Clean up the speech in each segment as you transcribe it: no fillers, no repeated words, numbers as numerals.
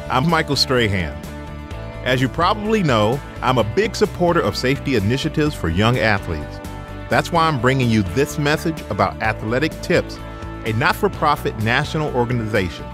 I'm Michael Strahan. As you probably know, I'm a big supporter of safety initiatives for young athletes. That's why I'm bringing you this message about Athletic Tips, a not-for-profit national organization.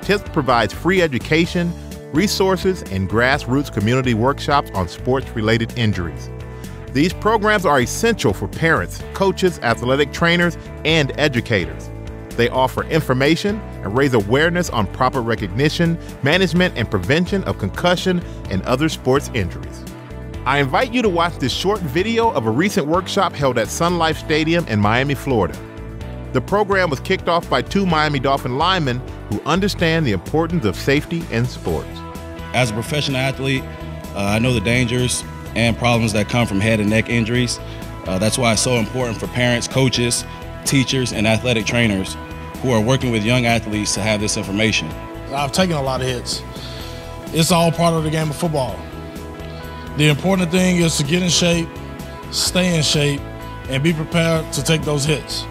TIPS provides free education, resources, and grassroots community workshops on sports-related injuries. These programs are essential for parents, coaches, athletic trainers, and educators. They offer information and raise awareness on proper recognition, management, and prevention of concussion and other sports injuries. I invite you to watch this short video of a recent workshop held at Sun Life Stadium in Miami, Florida. The program was kicked off by two Miami Dolphin linemen who understand the importance of safety in sports. As a professional athlete, I know the dangers and problems that come from head and neck injuries. That's why it's so important for parents, coaches, teachers, and athletic trainers who are working with young athletes to have this information. I've taken a lot of hits. It's all part of the game of football. The important thing is to get in shape, stay in shape, and be prepared to take those hits.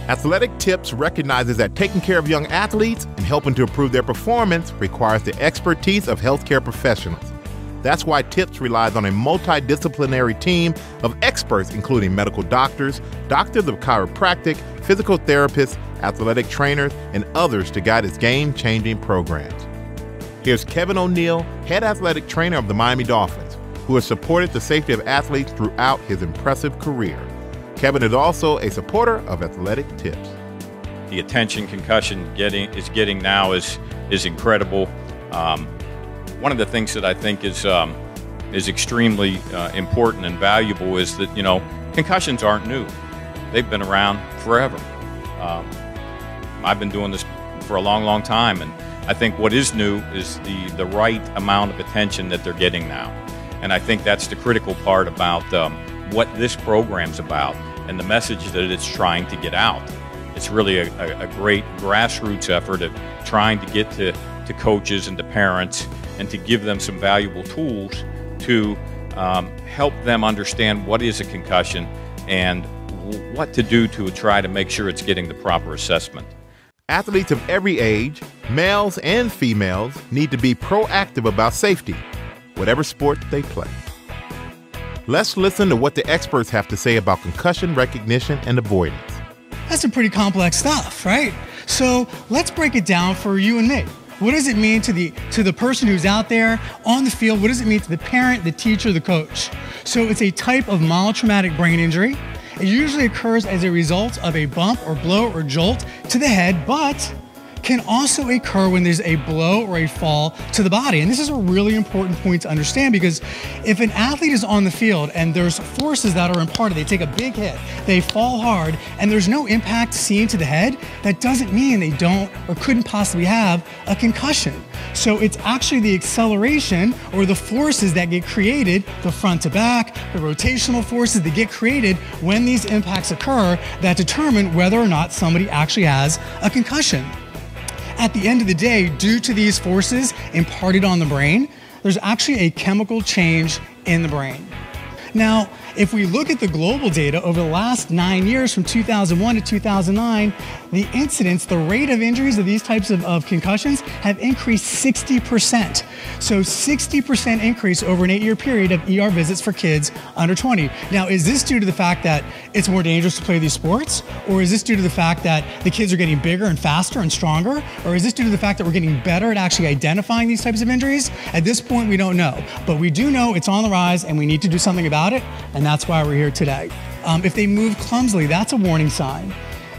Athletic Tips recognizes that taking care of young athletes and helping to improve their performance requires the expertise of healthcare professionals. That's why TIPS relies on a multidisciplinary team of experts, including medical doctors, doctors of chiropractic, physical therapists, athletic trainers, and others to guide its game-changing programs. Here's Kevin O'Neill, head athletic trainer of the Miami Dolphins, who has supported the safety of athletes throughout his impressive career. Kevin is also a supporter of Athletic Tips. The attention concussion is getting now is incredible. One of the things that I think is extremely important and valuable is that, concussions aren't new. They've been around forever. I've been doing this for a long, long time, and I think what is new is the right amount of attention that they're getting now. And I think that's the critical part about what this program's about and the message that it's trying to get out. It's really a great grassroots effort of trying to get to coaches and to parents and to give them some valuable tools to help them understand what is a concussion and what to do to try to make sure it's getting the proper assessment. Athletes of every age, males and females, need to be proactive about safety, whatever sport they play. Let's listen to what the experts have to say about concussion recognition and avoidance. That's some pretty complex stuff, right? So let's break it down for you and me. What does it mean to the person who's out there on the field? What does it mean to the parent, the teacher, the coach? So it's a type of mild traumatic brain injury. It usually occurs as a result of a bump or blow or jolt to the head, but can also occur when there's a blow or a fall to the body. And this is a really important point to understand, because if an athlete is on the field and there's forces that are imparted, they take a big hit, they fall hard, and there's no impact seen to the head, that doesn't mean they don't or couldn't possibly have a concussion. So it's actually the acceleration or the forces that get created, the front to back, the rotational forces that get created when these impacts occur, that determine whether or not somebody actually has a concussion. At the end of the day, due to these forces imparted on the brain, there's actually a chemical change in the brain. Now, if we look at the global data over the last 9 years, from 2001 to 2009, the incidence, the rate of injuries of these types of concussions have increased 60%. So 60% increase over an 8-year period of ER visits for kids under 20. Now, is this due to the fact that it's more dangerous to play these sports? Or is this due to the fact that the kids are getting bigger and faster and stronger? Or is this due to the fact that we're getting better at actually identifying these types of injuries? At this point, we don't know. But we do know it's on the rise and we need to do something about it. And that's why we're here today. If they move clumsily, that's a warning sign.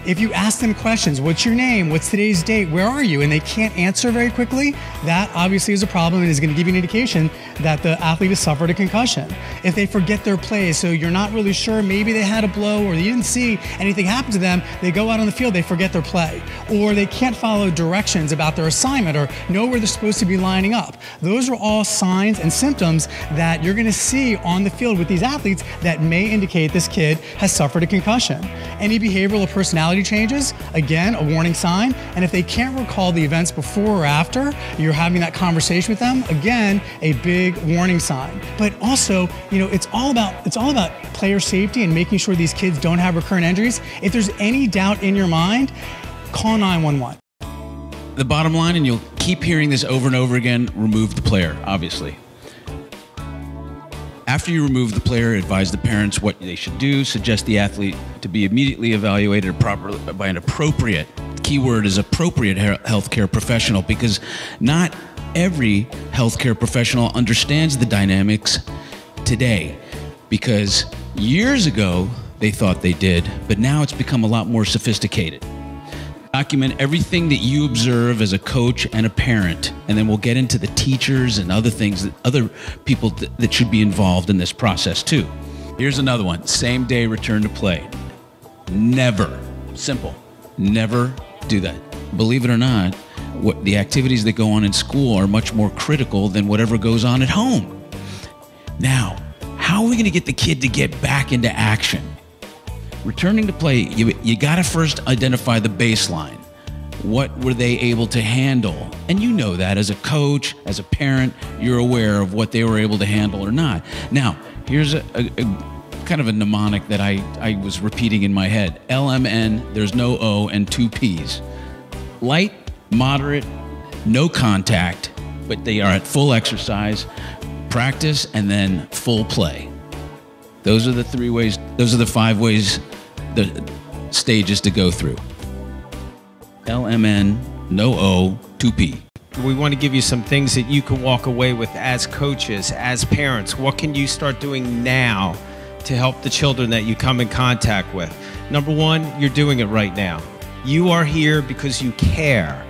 If you ask them questions, what's your name, what's today's date, where are you, and they can't answer very quickly, that obviously is a problem and is going to give you an indication that the athlete has suffered a concussion. If they forget their plays, so you're not really sure, maybe they had a blow or you didn't see anything happen to them, they go out on the field, they forget their play. Or they can't follow directions about their assignment or know where they're supposed to be lining up. Those are all signs and symptoms that you're going to see on the field with these athletes that may indicate this kid has suffered a concussion. Any behavioral or personality changes, again, a warning sign. And if they can't recall the events before or after you're having that conversation with them, again, a big warning sign. But also, it's all about player safety and making sure these kids don't have recurrent injuries. If there's any doubt in your mind, call 911. The bottom line, and you'll keep keep hearing this over and over again, remove the player, obviously. After you remove the player, advise the parents what they should do, suggest the athlete to be immediately evaluated properly by an appropriate, keyword is appropriate healthcare professional, because not every healthcare professional understands the dynamics today, because years ago they thought they did, but now it's become a lot more sophisticated. Document everything that you observe as a coach and a parent, and then we'll get into the teachers and other things, that other people that should be involved in this process too. Here's another one, same day return to play. Never, simple, never do that. Believe it or not, what the activities that go on in school are much more critical than whatever goes on at home. Now, how are we gonna get the kid to get back into action? Returning to play, you gotta first identify the baseline. What were they able to handle? And you know that as a coach, as a parent, you're aware of what they were able to handle or not. Now, here's a kind of a mnemonic that I was repeating in my head. LMN, there's no O, and 2 Ps. Light, moderate, no contact, but they are at full exercise, practice, and then full play. Those are the 3 ways, those are the 5 ways, the stages to go through. LMN, no O, 2P. We want to give you some things that you can walk away with as coaches, as parents. What can you start doing now to help the children that you come in contact with? Number 1, you're doing it right now. You are here because you care.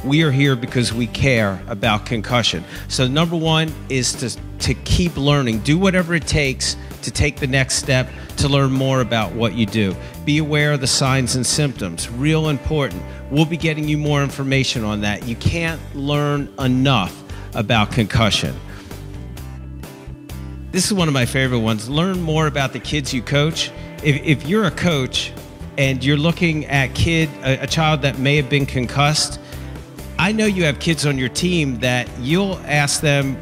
We are here because we care about concussion. So number 1 is to keep learning. Do whatever it takes to take the next step to learn more about what you do. Be aware of the signs and symptoms, real important. We'll be getting you more information on that. You can't learn enough about concussion. This is one of my favorite ones. Learn more about the kids you coach. If you're a coach and you're looking at a child that may have been concussed, I know you have kids on your team that you'll ask them,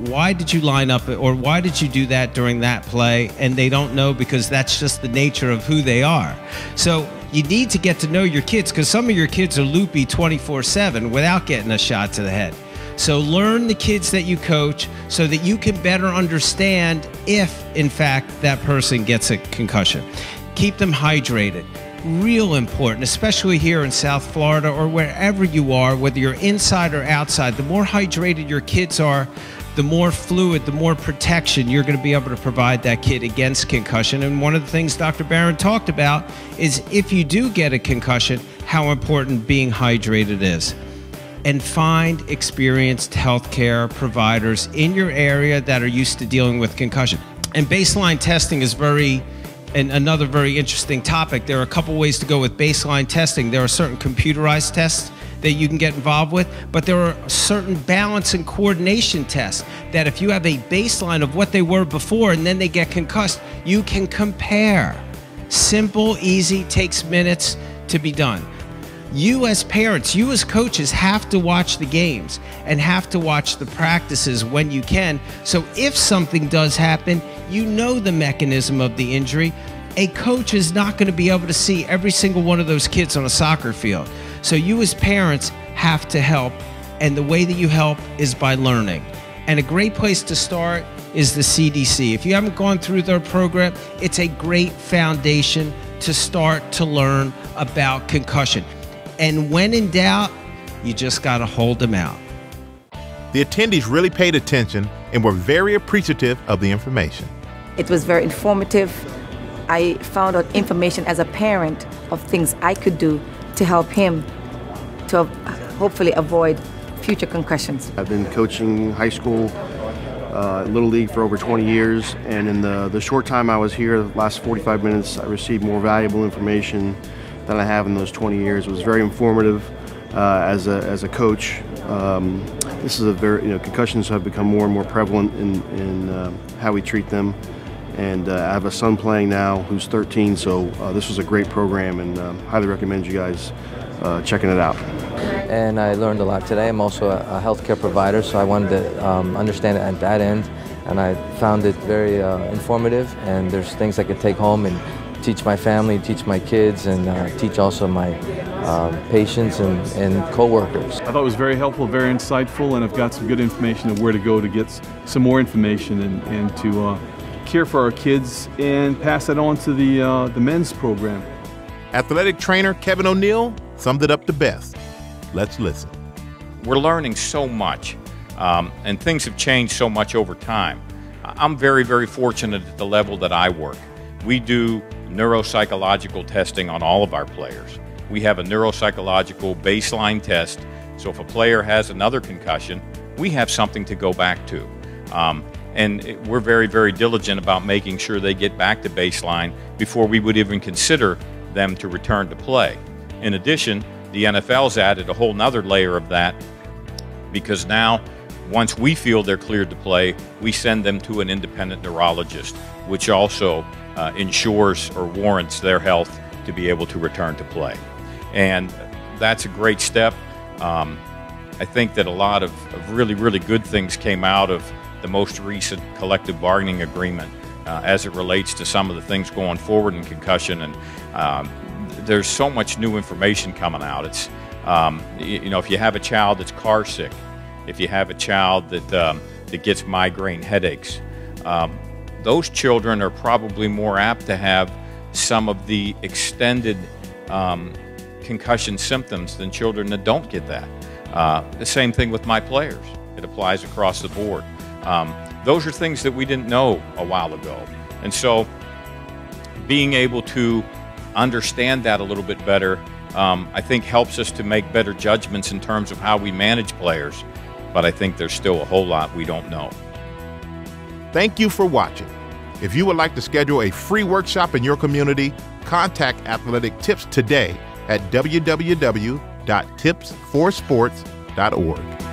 why did you line up, or why did you do that during that play? And they don't know, because that's just the nature of who they are. So you need to get to know your kids, because some of your kids are loopy 24/7 without getting a shot to the head. So learn the kids that you coach so that you can better understand if, in fact, that person gets a concussion. Keep them hydrated. Real important, especially here in South Florida or wherever you are, whether you're inside or outside. The more hydrated your kids are, the more fluid, the more protection you're going to be able to provide that kid against concussion. And one of the things Dr. Barron talked about is, if you do get a concussion, how important being hydrated is. And find experienced healthcare providers in your area that are used to dealing with concussion. And baseline testing is another very interesting topic. There are a couple ways to go with baseline testing. There are certain computerized tests that you can get involved with, but there are certain balance and coordination tests that if you have a baseline of what they were before and then they get concussed, you can compare. Simple, easy, takes minutes to be done. You as parents, you as coaches have to watch the games and have to watch the practices when you can. So if something does happen, you know the mechanism of the injury. A coach is not going to be able to see every single one of those kids on a soccer field. So you as parents have to help, and the way that you help is by learning. And a great place to start is the CDC. If you haven't gone through their program, it's a great foundation to start to learn about concussion. And when in doubt, you just got to hold them out. The attendees really paid attention and were very appreciative of the information. It was very informative. I found out information as a parent of things I could do to help him to hopefully avoid future concussions. I've been coaching high school, Little League for over 20 years, and in the short time I was here, the last 45 minutes, I received more valuable information than I have in those 20 years. It was very informative as a coach. This is concussions have become more and more prevalent in how we treat them. And I have a son playing now who's 13, so this was a great program, and highly recommend you guys checking it out. And I learned a lot today. I'm also a healthcare provider, so I wanted to understand it at that end, and I found it very informative, and there's things I could take home and teach my family, teach my kids, and teach also my patients and co-workers. I thought it was very helpful, very insightful, and I've got some good information of where to go to get some more information and to care for our kids and pass that on to the men's program. Athletic trainer Kevin O'Neill summed it up the best. Let's listen. We're learning so much, and things have changed so much over time. I'm very, very fortunate at the level that I work. We do neuropsychological testing on all of our players. We have a neuropsychological baseline test, so if a player has another concussion, we have something to go back to. And we're very, very diligent about making sure they get back to baseline before we would even consider them to return to play. In addition, the NFL's added a whole nother layer of that, because now, once we feel they're cleared to play, we send them to an independent neurologist, which also ensures or warrants their health to be able to return to play. And that's a great step. I think that a lot of really, really good things came out of the most recent collective bargaining agreement as it relates to some of the things going forward in concussion. And there's so much new information coming out. It's, you know, if you have a child that's car sick, if you have a child that gets migraine headaches, those children are probably more apt to have some of the extended concussion symptoms than children that don't get that. The same thing with my players. It applies across the board. Those are things that we didn't know a while ago. And so being able to understand that a little bit better, I think helps us to make better judgments in terms of how we manage players. But I think there's still a whole lot we don't know. Thank you for watching. If you would like to schedule a free workshop in your community, contact Athletic Tips today at www.tipsforsports.org.